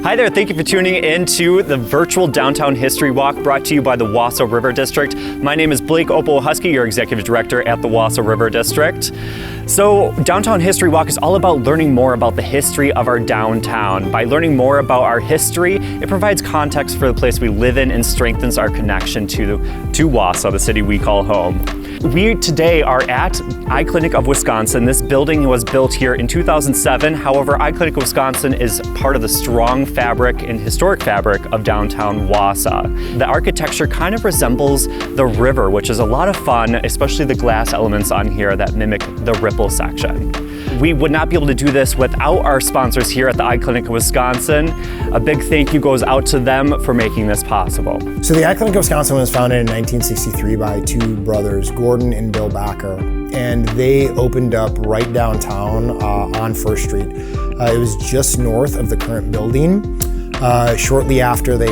Hi there, thank you for tuning in to the virtual Downtown History Walk brought to you by the Wausa River District. My name is Blake Opo-Husky, your Executive Director at the Wausa River District. So Downtown History Walk is all about learning more about the history of our downtown. By learning more about our history, it provides context for the place we live in and strengthens our connection to Wausa, the city we call home. We today are at Eye Clinic of Wisconsin. This building was built here in 2007. However, Eye Clinic of Wisconsin is part of the strong fabric and historic fabric of downtown Wausa. The architecture kind of resembles the river, which is a lot of fun, especially the glass elements on here that mimic the ripple section. We would not be able to do this without our sponsors here at the Eye Clinic of Wisconsin. A big thank you goes out to them for making this possible. So the Eye Clinic of Wisconsin was founded in 1963 by two brothers, Gordon and Bill Becker, and they opened up right downtown on First Street. It was just north of the current building. Shortly after they,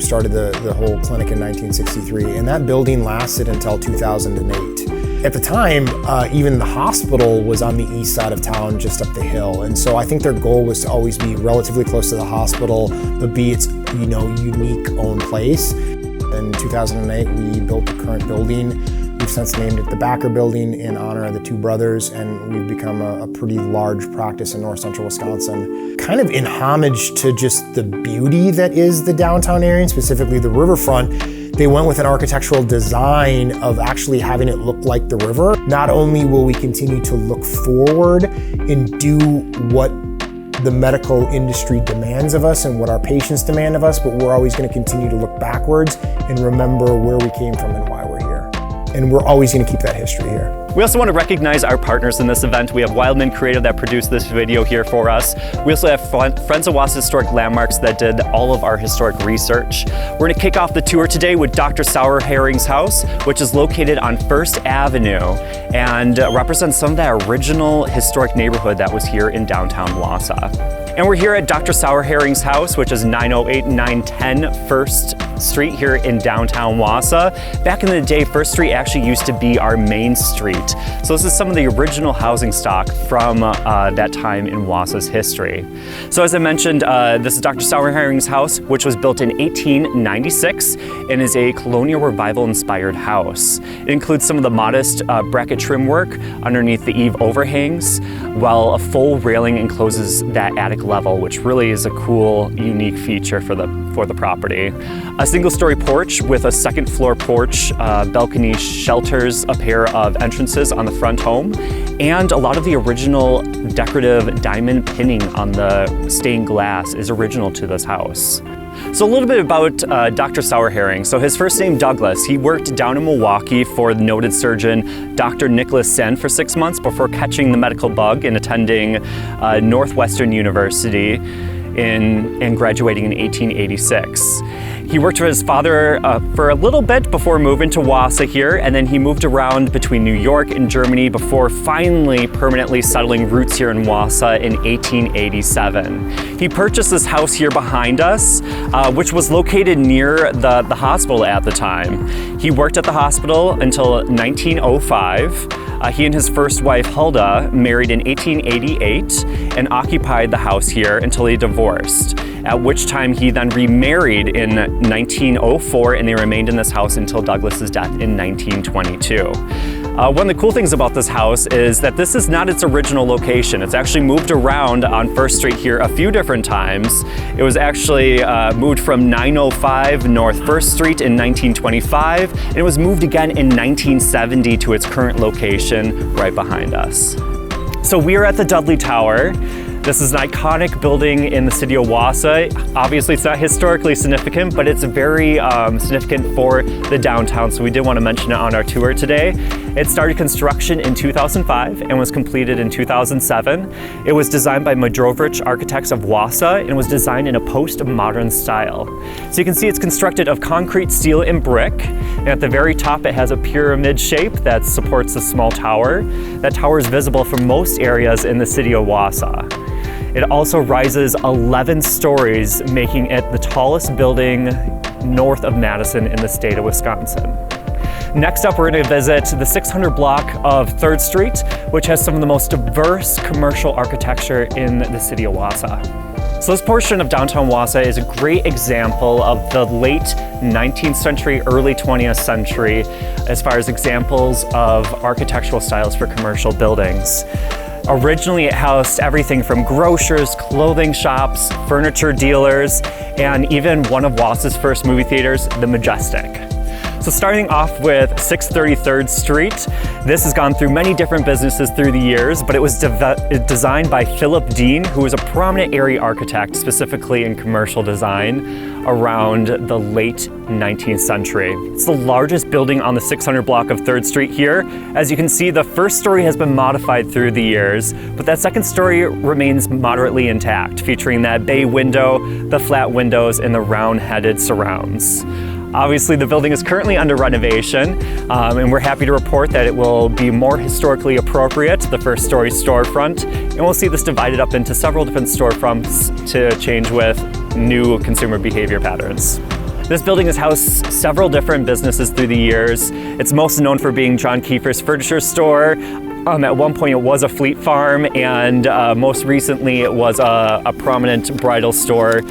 started the whole clinic in 1963, and that building lasted until 2008. At the time, even the hospital was on the east side of town, just up the hill. And so I think their goal was to always be relatively close to the hospital, but be its, unique own place. In 2008, we built the current building. We've since named it the Becker Building in honor of the two brothers, and we've become a pretty large practice in north central Wisconsin. Kind of in homage to just the beauty that is the downtown area, and specifically the riverfront. They went with an architectural design of actually having it look like the river. Not only will we continue to look forward and do what the medical industry demands of us and what our patients demand of us, but we're always going to continue to look backwards and remember where we came from and why we're here. And we're always going to keep that history here. We also want to recognize our partners in this event. We have Wildman Creative that produced this video here for us. We also have Friends of Wausa Historic Landmarks that did all of our historic research. We're going to kick off the tour today with Dr. Sauer Herring's house, which is located on First Avenue and represents some of that original historic neighborhood that was here in downtown Wausa. And we're here at Dr. Sauer Herring's house, which is 908 and 910 First Street here in downtown Wausa. Back in the day, First Street actually used to be our main street. So this is some of the original housing stock from that time in Wausa's history. So as I mentioned, this is Dr. Sauer Herring's house, which was built in 1896 and is a colonial revival inspired house. It includes some of the modest bracket trim work underneath the eave overhangs, while a full railing encloses that attic level, which really is a cool, unique feature for the property. A single-story porch with a second floor porch, balcony shelters a pair of entrances on the front home, and a lot of the original decorative diamond pinning on the stained glass is original to this house. So a little bit about Dr. Sauer Herring. So his first name, Douglas. He worked down in Milwaukee for the noted surgeon Dr. Nicholas Sen for 6 months before catching the medical bug and attending Northwestern University and graduating in 1886. He worked for his father for a little bit before moving to Wausa here, and then he moved around between New York and Germany before finally permanently settling roots here in Wausa in 1887. He purchased this house here behind us, which was located near the hospital at the time. He worked at the hospital until 1905. He and his first wife, Hulda, married in 1888 and occupied the house here until they divorced, at which time he then remarried in 1904, and they remained in this house until Douglas's death in 1922. One of the cool things about this house is that this is not its original location. It's actually moved around on First Street here a few different times. It was actually moved from 905 North First Street in 1925, and it was moved again in 1970 to its current location right behind us. So we are at the Dudley Tower. This is an iconic building in the city of Wausa. Obviously, it's not historically significant, but it's very significant for the downtown, so we did want to mention it on our tour today. It started construction in 2005 and was completed in 2007. It was designed by Madrovich Architects of Wausa and was designed in a post-modern style. So you can see it's constructed of concrete, steel, and brick. And at the very top, it has a pyramid shape that supports a small tower. That tower is visible from most areas in the city of Wausa. It also rises 11 stories, making it the tallest building north of Madison in the state of Wisconsin. Next up, we're going to visit the 600 block of 3rd Street, which has some of the most diverse commercial architecture in the city of Wausa. So this portion of downtown Wausa is a great example of the late 19th century, early 20th century, as far as examples of architectural styles for commercial buildings. Originally, it housed everything from grocers, clothing shops, furniture dealers, and even one of Wausa's first movie theaters, the Majestic. So starting off with 633rd Street, this has gone through many different businesses through the years, but it was designed by Philip Dean, who was a prominent area architect, specifically in commercial design, around the late 19th century. It's the largest building on the 600 block of 3rd Street here. As you can see, the first story has been modified through the years, but that second story remains moderately intact, featuring that bay window, the flat windows, and the round-headed surrounds. Obviously, the building is currently under renovation, and we're happy to report that it will be more historically appropriate, the first story storefront, and we'll see this divided up into several different storefronts to change with new consumer behavior patterns. This building has housed several different businesses through the years. It's most known for being John Kiefer's furniture store. At one point it was a Fleet Farm, and most recently it was a prominent bridal store.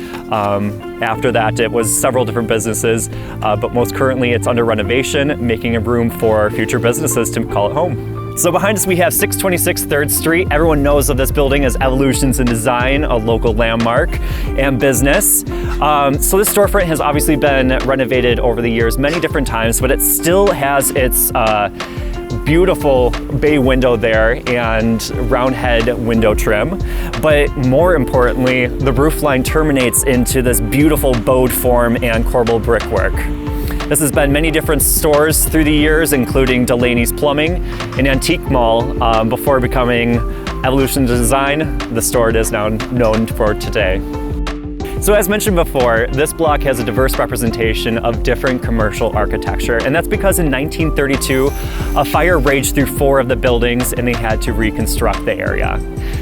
After that it was several different businesses, but most currently it's under renovation, making a room for future businesses to call it home. So behind us we have 626 3rd Street. Everyone knows of this building as Evolutions in Design, a local landmark and business. So this storefront has obviously been renovated over the years many different times, but it still has its beautiful bay window there and round head window trim. But more importantly, the roof line terminates into this beautiful bowed form and corbel brickwork. This has been many different stores through the years, including Delaney's Plumbing, an antique mall, before becoming Evolution Design, the store it is now known for today. So as mentioned before, this block has a diverse representation of different commercial architecture, and that's because in 1932, a fire raged through 4 of the buildings and they had to reconstruct the area.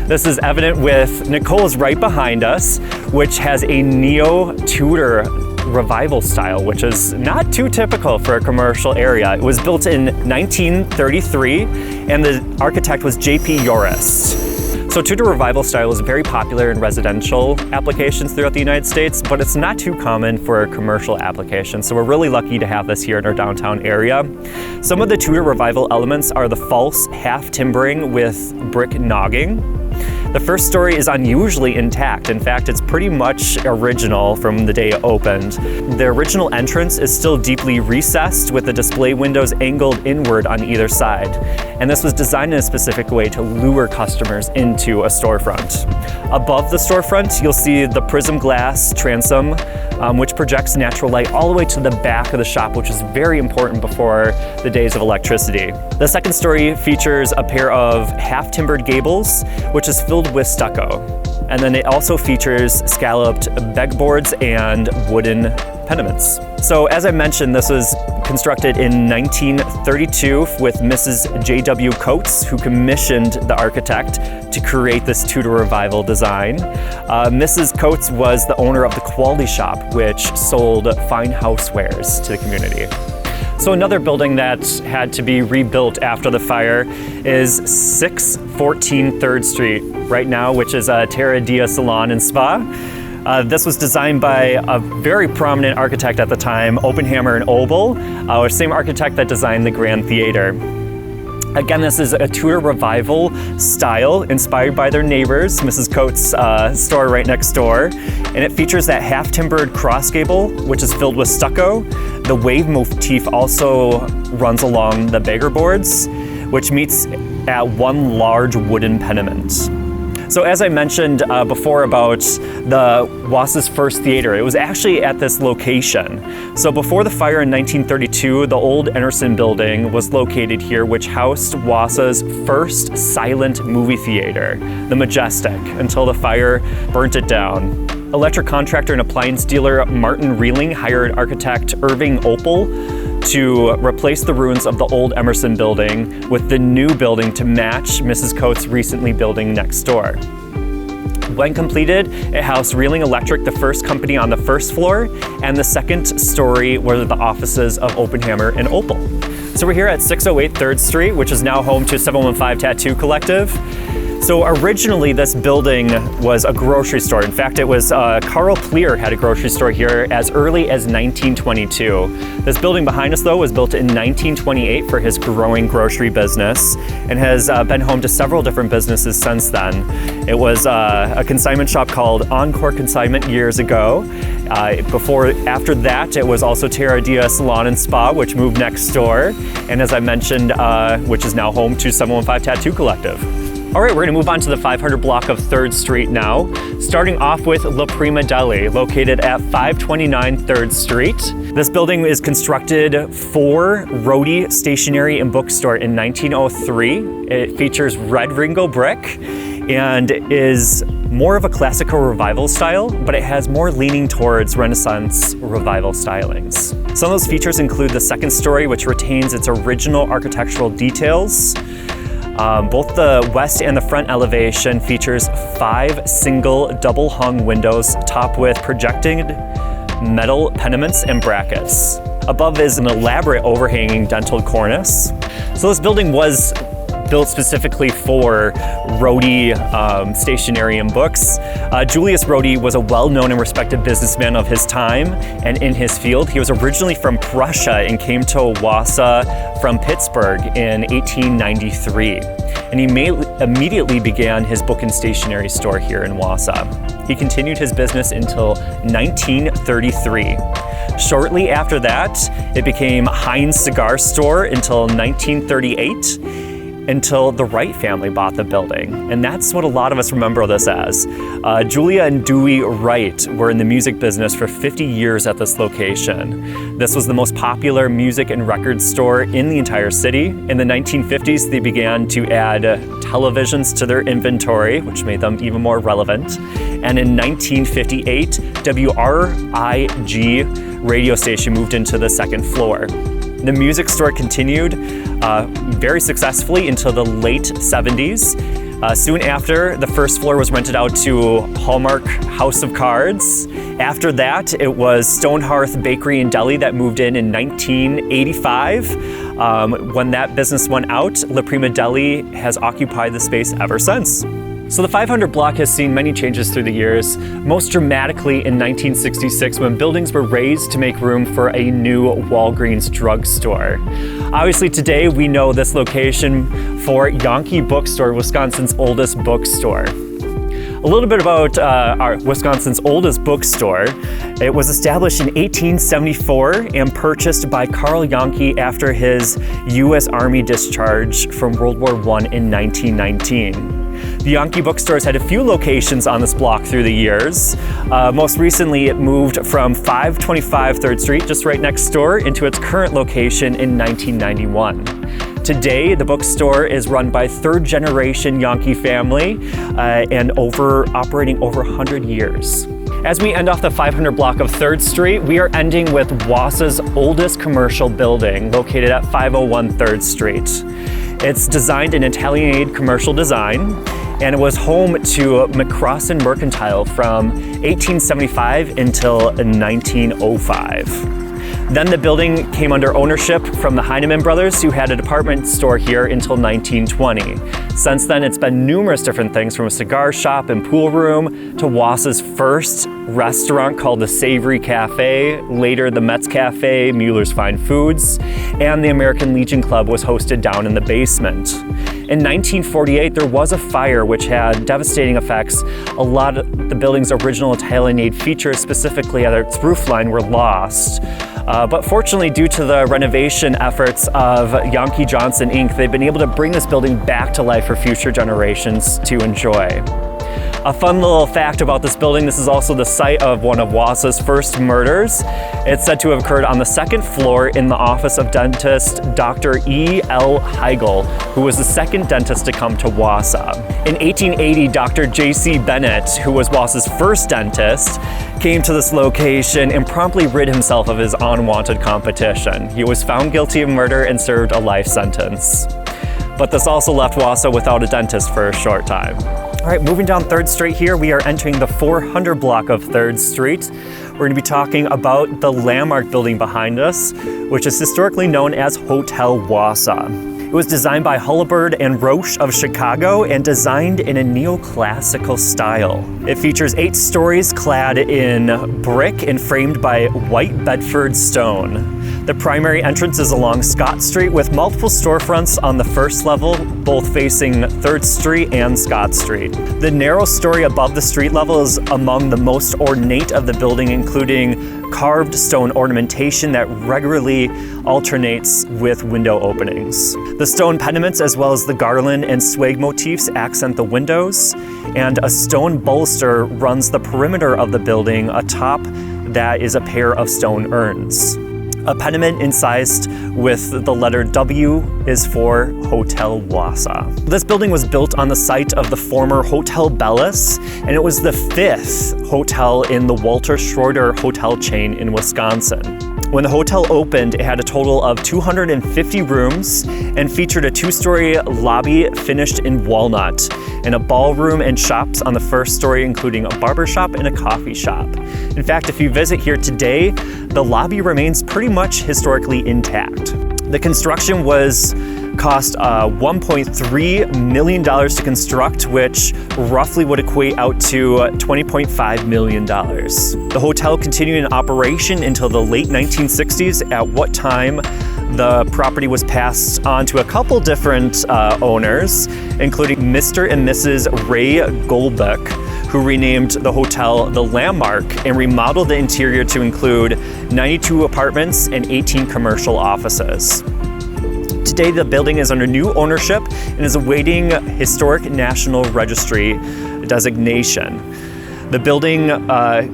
This is evident with Nicole's right behind us, which has a neo-Tudor revival style, which is not too typical for a commercial area. It was built in 1933, and the architect was J.P. Yorist. So Tudor revival style is very popular in residential applications throughout the United States, but it's not too common for commercial applications. So we're really lucky to have this here in our downtown area. Some of the Tudor revival elements are the false half timbering with brick nogging. The first story is unusually intact. In fact, it's pretty much original from the day it opened. The original entrance is still deeply recessed with the display windows angled inward on either side. And this was designed in a specific way to lure customers into a storefront. Above the storefront, you'll see the prism glass transom, which projects natural light all the way to the back of the shop, which is very important before the days of electricity. The second story features a pair of half-timbered gables, which is filled with stucco. And then it also features scalloped pegboards and wooden pediments. So as I mentioned, this was constructed in 1932 with Mrs. J.W. Coates, who commissioned the architect to create this Tudor revival design. Mrs. Coates was the owner of the Quality Shop, which sold fine housewares to the community. So another building that had to be rebuilt after the fire is 614 3rd Street right now, which is a Terra Salon and Spa. This was designed by a very prominent architect at the time, Oppenheimer and Obel, the same architect that designed the Grand Theater. Again, this is a Tudor revival style inspired by their neighbors, Mrs. Coates' store right next door. And it features that half-timbered cross gable, which is filled with stucco. The wave motif also runs along the beggar boards, which meets at one large wooden pediment. So as I mentioned before about the Wausa's first theater, it was actually at this location. So before the fire in 1932, the old Emerson Building was located here, which housed Wausa's first silent movie theater, the Majestic, until the fire burnt it down. Electric contractor and appliance dealer Martin Reeling hired architect Irving Opel to replace the ruins of the old Emerson Building with the new building to match Mrs. Coates' recently building next door. When completed, it housed Reeling Electric, the first company on the first floor, and the second story were the offices of Oppenheimer and Opel. So we're here at 608 3rd Street, which is now home to 715 Tattoo Collective. So originally this building was a grocery store. In fact, it was Carl Pleer had a grocery store here as early as 1922. This building behind us though was built in 1928 for his growing grocery business and has been home to several different businesses since then. It was a consignment shop called Encore Consignment years ago. After that, it was also Terra Salon and Spa, which moved next door. And as I mentioned, which is now home to 715 Tattoo Collective. All right, we're gonna move on to the 500 block of 3rd Street now, starting off with La Prima Deli, located at 529 3rd Street. This building is constructed for Rohde Stationery and Bookstore in 1903. It features red Ringo brick and is more of a classical revival style, but it has more leaning towards Renaissance revival stylings. Some of those features include the 2nd story, which retains its original architectural details. Both the west and the front elevation features 5 single double hung windows topped with projecting metal pediments and brackets. Above is an elaborate overhanging dentil cornice. So this building was built specifically for Rohde Stationery and Books. Julius Rohde was a well-known and respected businessman of his time and in his field. He was originally from Prussia and came to Wausa from Pittsburgh in 1893. And he immediately began his book and stationery store here in Wausa. He continued his business until 1933. Shortly after that, it became Heinz Cigar Store until 1938. Until the Wright family bought the building. And that's what a lot of us remember this as. Julia and Dewey Wright were in the music business for 50 years at this location. This was the most popular music and record store in the entire city. In the 1950s, they began to add televisions to their inventory, which made them even more relevant. And in 1958, WRIG radio station moved into the 2nd floor. The music store continued very successfully until the late 70s. Soon after, the 1st floor was rented out to Hallmark House of Cards. After that, it was Stonehearth Bakery and Deli that moved in 1985. When that business went out, La Prima Deli has occupied the space ever since. So the 500 block has seen many changes through the years, most dramatically in 1966 when buildings were raised to make room for a new Walgreens drugstore. Obviously today we know this location for Yankee Bookstore, Wisconsin's oldest bookstore. A little bit about our Wisconsin's oldest bookstore. It was established in 1874 and purchased by Carl Yankee after his U.S. Army discharge from World War I in 1919. The Yankee Bookstores had a few locations on this block through the years. Most recently, it moved from 525 3rd Street, just right next door, into its current location in 1991. Today, the bookstore is run by 3rd generation Yankee family and operating over 100 years. As we end off the 500 block of 3rd Street, we are ending with Wasa's oldest commercial building, located at 501 3rd Street. It's designed in Italianate commercial design, and it was home to McCrossan Mercantile from 1875 until 1905. Then the building came under ownership from the Heinemann brothers, who had a department store here until 1920. Since then, it's been numerous different things, from a cigar shop and pool room to Wasa's first restaurant called the Savory Cafe, later the Metz Cafe, Mueller's Fine Foods, and the American Legion Club was hosted down in the basement. In 1948, there was a fire which had devastating effects. A lot of the building's original Italianate features, specifically at its roofline, were lost. But fortunately, due to the renovation efforts of Yankee Johnson Inc., they've been able to bring this building back to life for future generations to enjoy. A fun little fact about this building, this is also the site of one of Wasa's first murders. It's said to have occurred on the 2nd floor in the office of dentist Dr. E.L. Heigl, who was the 2nd dentist to come to Wausa. In 1880, Dr. J.C. Bennett, who was Wasa's first dentist, came to this location and promptly rid himself of his unwanted competition. He was found guilty of murder and served a life sentence. But this also left Wausa without a dentist for a short time. All right, moving down 3rd Street here, we are entering the 400 block of 3rd Street. We're going to be talking about the landmark building behind us, which is historically known as Hotel Wausa. It was designed by Hullabird and Roche of Chicago and designed in a neoclassical style. It features 8 stories clad in brick and framed by white Bedford stone. The primary entrance is along Scott Street with multiple storefronts on the first level, both facing 3rd Street and Scott Street. The narrow story above the street level is among the most ornate of the building, including carved stone ornamentation that regularly alternates with window openings. The stone pediments as well as the garland and swag motifs accent the windows, and a stone baluster runs the perimeter of the building. Atop that is a pair of stone urns. A pediment incised with the letter W is for Hotel Wausa. This building was built on the site of the former Hotel Bellis, and it was the 5th hotel in the Walter Schroeder hotel chain in Wisconsin. When the hotel opened, it had a total of 250 rooms and featured a 2-story lobby finished in walnut, and a ballroom and shops on the 1st story, including a barber shop and a coffee shop. In fact, if you visit here today, the lobby remains pretty much historically intact. The construction cost $1.3 million to construct, which roughly would equate out to $20.5 million. The hotel continued in operation until the late 1960s, at what time the property was passed on to a couple different owners, including Mr. and Mrs. Ray Goldbeck, who renamed the hotel the Landmark and remodeled the interior to include 92 apartments and 18 commercial offices. Today, the building is under new ownership and is awaiting Historic National Registry designation. The building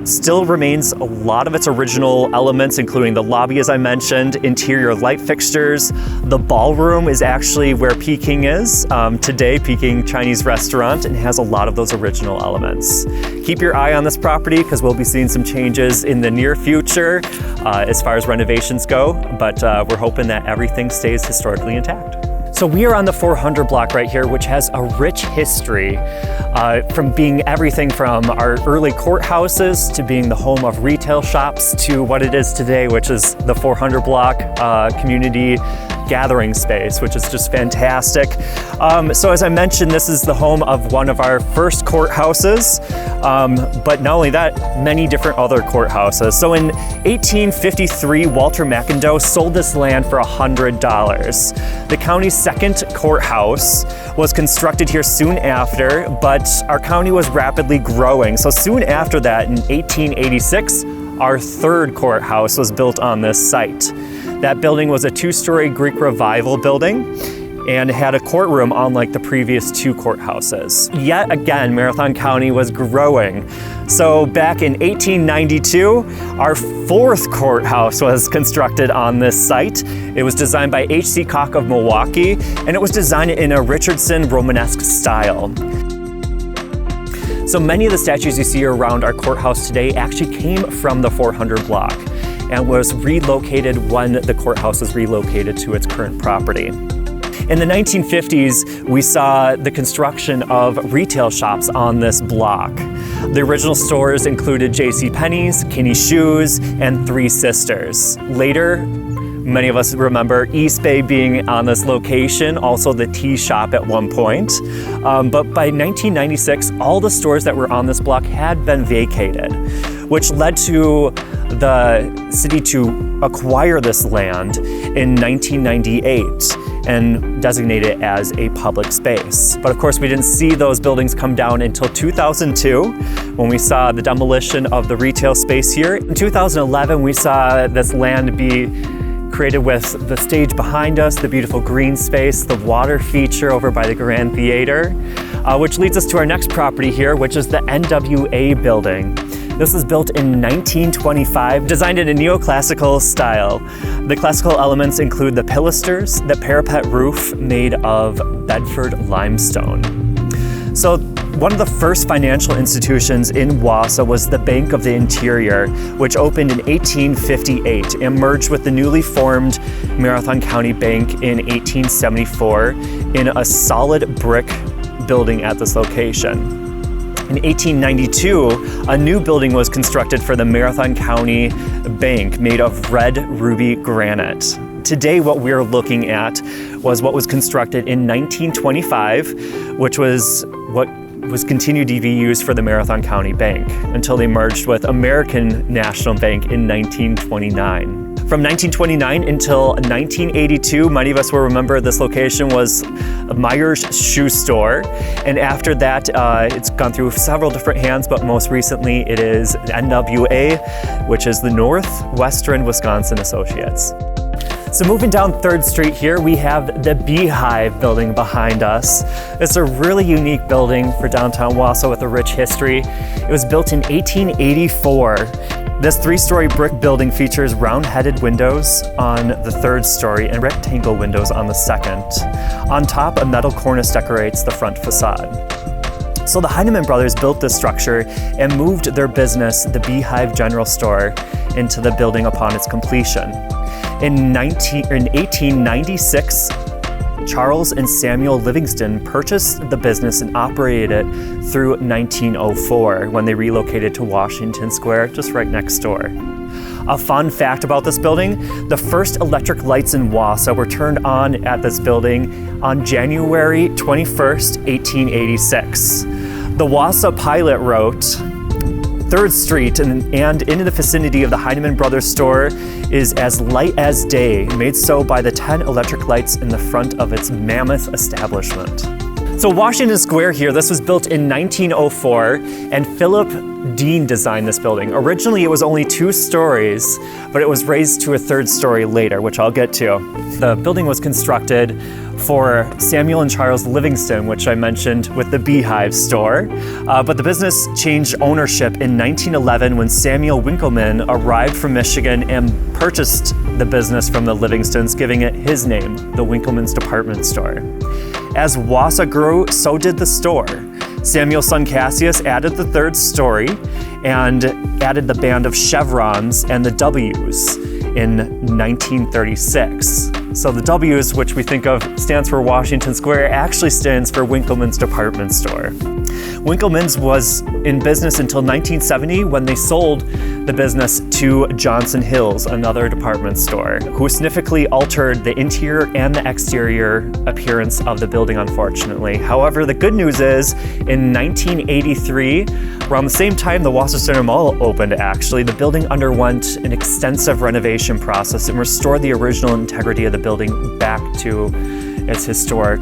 still remains a lot of its original elements, including the lobby, as I mentioned, interior light fixtures. The ballroom is actually where Peking is today, Peking Chinese restaurant, and has a lot of those original elements. Keep your eye on this property because we'll be seeing some changes in the near future as far as renovations go, but we're hoping that everything stays historically intact. So we are on the 400 block right here, which has a rich history from being everything from our early courthouses to being the home of retail shops to what it is today, which is the 400 block community gathering space, which is just fantastic. So as I mentioned, this is the home of one of our first courthouses, but not only that, many different other courthouses. So in 1853, Walter McIndoe sold this land for $100. The county's second courthouse was constructed here soon after, but our county was rapidly growing. So soon after that, in 1886, our third courthouse was built on this site. That building was a 2-story Greek Revival building and had a courtroom unlike the previous 2 courthouses. Yet again, Marathon County was growing. So back in 1892, our 4th courthouse was constructed on this site. It was designed by H.C. Koch of Milwaukee, and it was designed in a Richardson Romanesque style. So many of the statues you see around our courthouse today actually came from the 400 block and was relocated when the courthouse was relocated to its current property. In the 1950s, we saw the construction of retail shops on this block. The original stores included JCPenney's, Kinney Shoes, and 3 Sisters. Later, many of us remember East Bay being on this location, also the tea shop at one point. But by 1996, all the stores that were on this block had been vacated, which led to the city to acquire this land in 1998 and designate it as a public space. But of course, we didn't see those buildings come down until 2002, when we saw the demolition of the retail space here. In 2011, we saw this land be created with the stage behind us, the beautiful green space, the water feature over by the Grand Theater, which leads us to our next property here, which is the NWA Building. This was built in 1925, designed in a neoclassical style. The classical elements include the pilasters, the parapet roof made of Bedford limestone. So one of the first financial institutions in Wausa was the Bank of the Interior, which opened in 1858 and merged with the newly formed Marathon County Bank in 1874 in a solid brick building at this location. In 1892, a new building was constructed for the Marathon County Bank made of red ruby granite. today what we're looking at was what was constructed in 1925, which was what was continued to be used for the Marathon County Bank until they merged with American National Bank in 1929. From 1929 until 1982, many of us will remember this location was Meyer's Shoe Store. And after that, it's gone through several different hands, but most recently it is NWA, which is the Northwestern Wisconsin Associates. So moving down 3rd Street here, we have the Beehive Building behind us. It's a really unique building for downtown Wausau with a rich history. It was built in 1884. This 3-story brick building features round-headed windows on the 3rd story and rectangle windows on the 2nd. On top, a metal cornice decorates the front facade. So the Heinemann brothers built this structure and moved their business, the Beehive General Store, into the building upon its completion. In 1896, Charles and Samuel Livingston purchased the business and operated it through 1904 when they relocated to Washington Square, just right next door. A fun fact about this building, the first electric lights in Wausa were turned on at this building on January 21st, 1886. The Wausa pilot wrote, 3rd Street and in the vicinity of the Heinemann Brothers store is as light as day, made so by the 10 electric lights in the front of its mammoth establishment. So Washington Square here, this was built in 1904, and Philip Dean designed this building. Originally it was only 2 stories, but it was raised to a 3rd story later, which I'll get to. The building was constructed for Samuel and Charles Livingston, which I mentioned with the Beehive store. But the business changed ownership in 1911 when Samuel Winkleman arrived from Michigan and purchased the business from the Livingstons, giving it his name, the Winkleman's Department Store. As Wasa grew, so did the store. Samuel's son Cassius added the 3rd story and added the band of chevrons and the W's in 1936. So the W's, which we think of stands for Washington Square, actually stands for Winkleman's Department Store. Winkleman's was in business until 1970 when they sold the business to Johnson Hills, another department store, who significantly altered the interior and the exterior appearance of the building, unfortunately. However, the good news is, in 1983, around the same time the Wausa Center Mall opened actually, the building underwent an extensive renovation process and restored the original integrity of the building back to its historic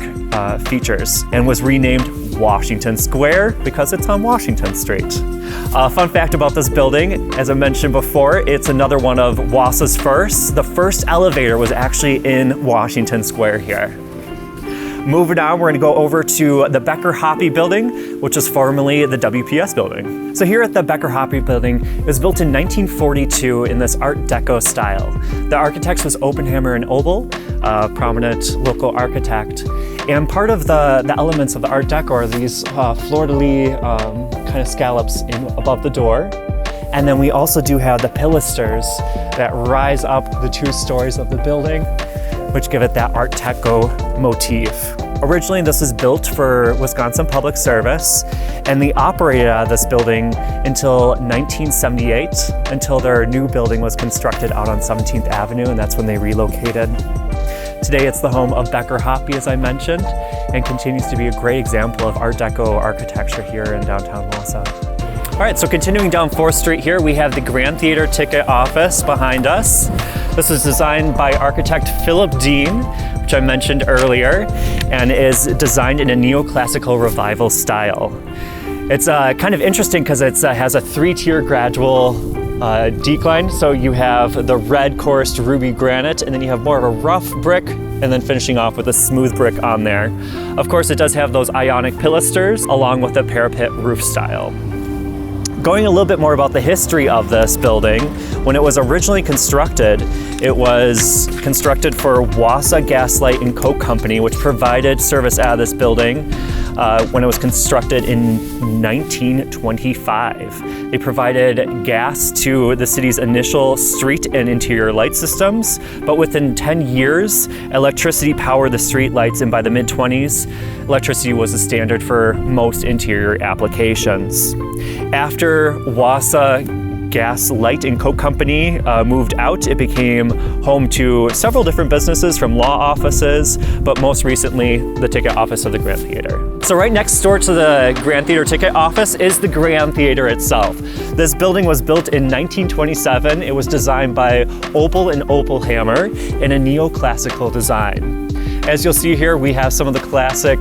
features and was renamed Washington Square because it's on Washington Street. Fun fact about this building, as I mentioned before, it's another one of Wasa's firsts. The first elevator was actually in Washington Square here. Moving on, we're going to go over to the Becker Building, which was formerly the WPS building. So here at the Becker Building, it was built in 1942 in this Art Deco style. The architect was Oppenheimer and Obel, a prominent local architect. And part of the elements of the Art Deco are these fleur-de-lis kind of scallops above the door. And then we also do have the pilasters that rise up the 2 stories of the building, which give it that Art Deco motif. Originally, this was built for Wisconsin Public Service, and they operated out of this building until 1978, until their new building was constructed out on 17th Avenue, and that's when they relocated. Today, it's the home of Becker Hoppy, as I mentioned, and continues to be a great example of Art Deco architecture here in downtown Wausa. All right, so continuing down 4th Street here, we have the Grand Theater ticket office behind us. This was designed by architect Philip Dean, which I mentioned earlier, and is designed in a neoclassical revival style. It's kind of interesting because it has a 3-tier gradual decline. So you have the red coursed ruby granite, and then you have more of a rough brick, and then finishing off with a smooth brick on there. Of course, it does have those ionic pilasters along with the parapet roof style. Going a little bit more about the history of this building, when it was originally constructed, it was constructed for Wausa Gaslight and Coke Company, which provided service out of this building when it was constructed in 1925. They provided gas to the city's initial street and interior light systems, but within 10 years, electricity powered the street lights, and by the mid-20s, electricity was the standard for most interior applications. After Wausa Gas, Light and Coke Company moved out. It became home to several different businesses from law offices, but most recently the ticket office of the Grand Theater. So right next door to the Grand Theater ticket office is the Grand Theater itself. This building was built in 1927. It was designed by Opel and Opelhammer in a neoclassical design. As you'll see here, we have some of the classic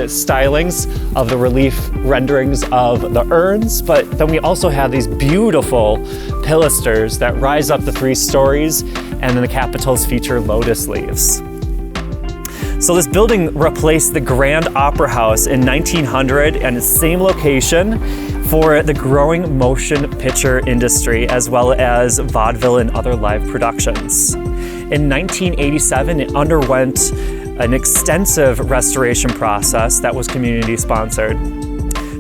stylings of the relief renderings of the urns, but then we also have these beautiful pilasters that rise up the 3 stories, and then the capitals feature lotus leaves. So this building replaced the Grand Opera House in 1900 and its same location for the growing motion picture industry, as well as vaudeville and other live productions. In 1987, it underwent an extensive restoration process that was community sponsored.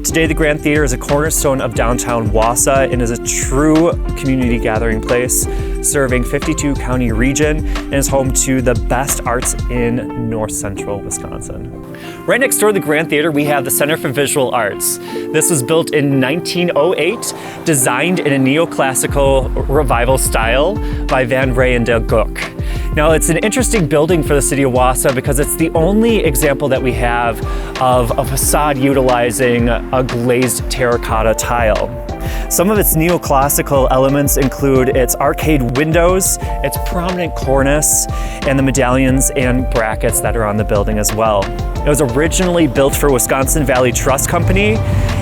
Today, the Grand Theater is a cornerstone of downtown Wausa and is a true community gathering place, serving 52 county region, and is home to the best arts in north central Wisconsin. Right next door to the Grand Theater, we have the Center for Visual Arts. This was built in 1908, designed in a neoclassical revival style by Van Rey and de Gock. Now, it's an interesting building for the city of Wausa because it's the only example that we have of a facade utilizing a glazed terracotta tile. Some of its neoclassical elements include its arcade windows, its prominent cornice, and the medallions and brackets that are on the building as well. It was originally built for Wisconsin Valley Trust Company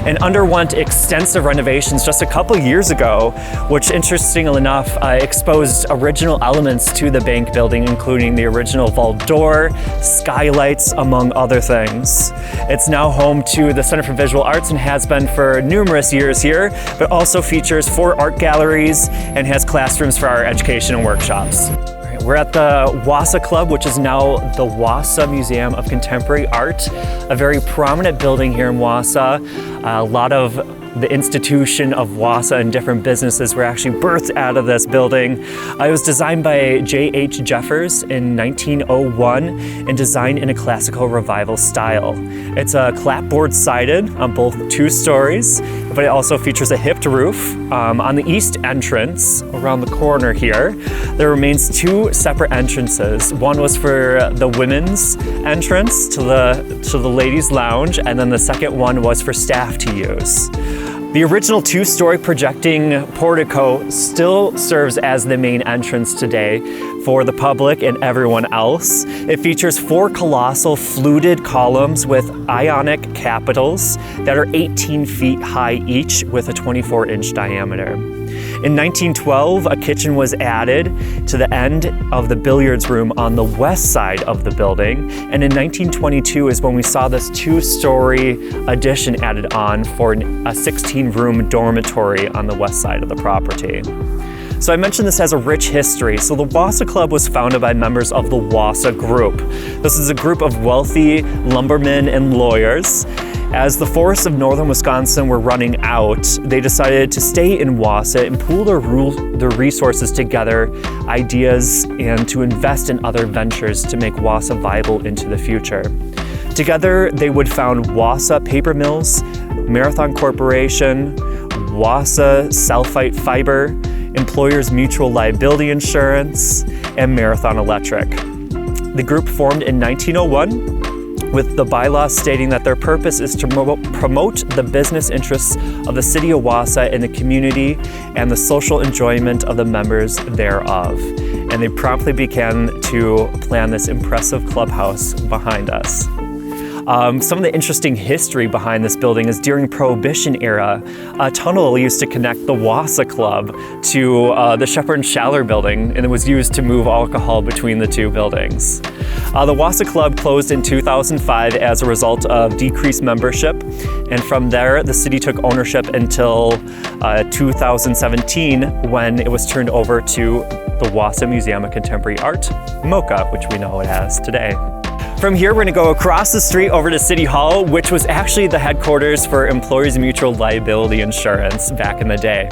and underwent extensive renovations just a couple years ago, which interestingly enough exposed original elements to the bank building, including the original vault door, skylights, among other things. It's now home to the Center for Visual Arts and has been for numerous years here, but also features 4 art galleries and has classrooms for our education and workshops. We're at the Wasa Club, which is now the Wausa Museum of Contemporary Art, a very prominent building here in Wausa. A lot of the institution of Wausa and different businesses were actually birthed out of this building. It was designed by J.H. Jeffers in 1901 and designed in a classical revival style. It's a clapboard sided on both 2 stories, but it also features a hipped roof. On the east entrance, around the corner here, there remains 2 separate entrances. One was for the women's entrance to the ladies' lounge, and then the second one was for staff to use. The original 2-story projecting portico still serves as the main entrance today for the public and everyone else. It features 4 colossal fluted columns with Ionic capitals that are 18 feet high each with a 24-inch diameter. In 1912, a kitchen was added to the end of the billiards room on the west side of the building, and in 1922 is when we saw this 2-story addition added on for a 16-room dormitory on the west side of the property. So I mentioned this has a rich history. So the Wasa Club was founded by members of the Wausa Group. This is a group of wealthy lumbermen and lawyers. As the forests of northern Wisconsin were running out, they decided to stay in Wausa and pool their resources together, ideas, and to invest in other ventures to make Wausa viable into the future. Together, they would found Wausa Paper Mills, Marathon Corporation, Wausa Sulfite Fiber, Employers Mutual Liability Insurance, and Marathon Electric. The group formed in 1901 with the bylaws stating that their purpose is to promote the business interests of the city of Wausa and the community and the social enjoyment of the members thereof. And they promptly began to plan this impressive clubhouse behind us. Some of the interesting history behind this building is during Prohibition era, a tunnel used to connect the Wasa Club to the Shepherd and Schaller building, and it was used to move alcohol between the 2 buildings. The Wasa Club closed in 2005 as a result of decreased membership, and from there the city took ownership until 2017 when it was turned over to the Wausa Museum of Contemporary Art, MOCA, which we know it as today. From here, we're gonna go across the street over to City Hall, which was actually the headquarters for Employers Mutual Liability Insurance back in the day.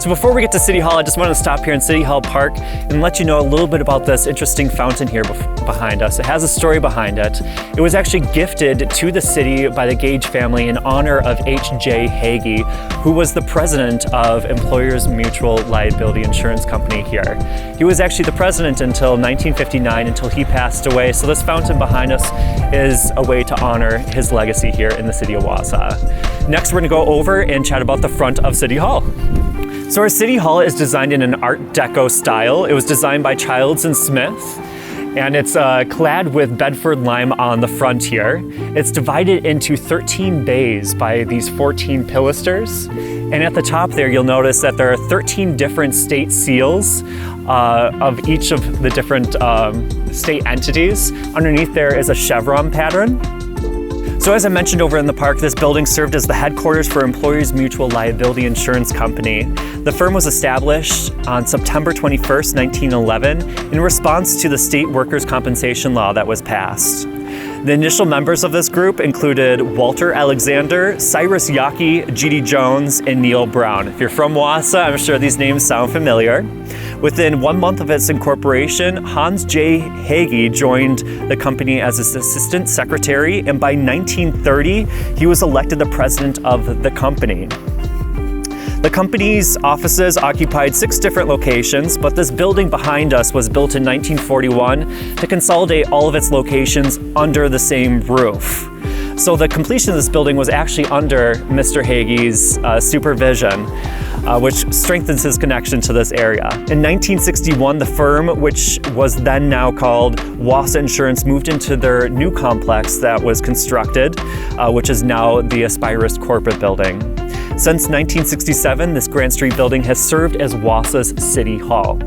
So before we get to City Hall, I just want to stop here in City Hall Park and let you know a little bit about this interesting fountain here behind us. It has a story behind it. It was actually gifted to the city by the Gage family in honor of H.J. Hagee, who was the president of Employers Mutual Liability Insurance Company here. He was actually the president until 1959, until he passed away. So this fountain behind us is a way to honor his legacy here in the city of Wausa. Next, we're going to go over and chat about the front of City Hall. So our City Hall is designed in an Art Deco style. It was designed by Childs and Smith, and it's clad with Bedford lime on the front here. It's divided into 13 bays by these 14 pilasters. And at the top there, you'll notice that there are 13 different state seals of each of the different state entities. Underneath there is a chevron pattern. So as I mentioned over in the park, this building served as the headquarters for Employers Mutual Liability Insurance Company. The firm was established on September 21st, 1911, in response to the state workers' compensation law that was passed. The initial members of this group included Walter Alexander, Cyrus Yaki, G.D. Jones, and Neil Brown. If you're from Wausa, I'm sure these names sound familiar. Within 1 month of its incorporation, Hans J. Hagee joined the company as his assistant secretary, and by 1930, he was elected the president of the company. The company's offices occupied 6 different locations, but this building behind us was built in 1941 to consolidate all of its locations under the same roof. So the completion of this building was actually under Mr. Hagee's supervision, which strengthens his connection to this area. In 1961, the firm, which was then now called Wausa Insurance, moved into their new complex that was constructed, which is now the Aspirus Corporate Building. Since 1967, this Grand Street building has served as Wausa's City Hall.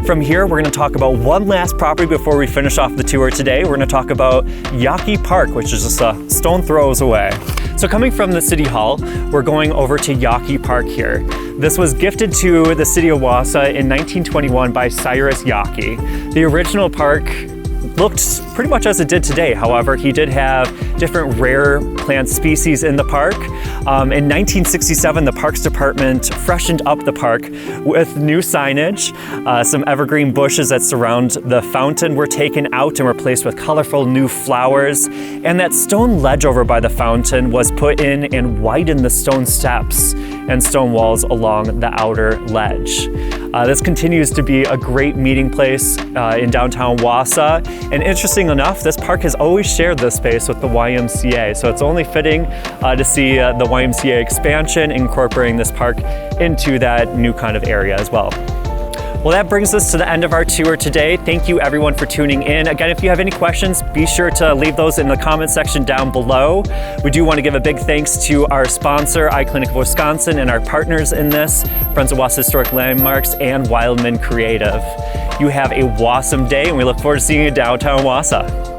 From here, we're going to talk about one last property before we finish off the tour today. We're going to talk about Yaki Park, which is just a stone throws away. So coming from the City Hall, we're going over to Yaki Park here. This was gifted to the city of Wausa in 1921 by Cyrus Yaki. The original park looked pretty much as it did today. However, he did have different rare plant species in the park. In 1967, the Parks Department freshened up the park with new signage. Some evergreen bushes that surround the fountain were taken out and replaced with colorful new flowers. And that stone ledge over by the fountain was put in and widened the stone steps and stone walls along the outer ledge. This continues to be a great meeting place in downtown Wausa. And interesting enough, this park has always shared this space with the YMCA. So it's only fitting to see the YMCA expansion, incorporating this park into that new kind of area as well. Well, that brings us to the end of our tour today. Thank you everyone for tuning in. Again, if you have any questions, be sure to leave those in the comment section down below. We do want to give a big thanks to our sponsor, Eye Clinic of Wisconsin, and our partners in this, Friends of Wausa Historic Landmarks and Wildman Creative. You have a awesome day, and we look forward to seeing you downtown Wausa.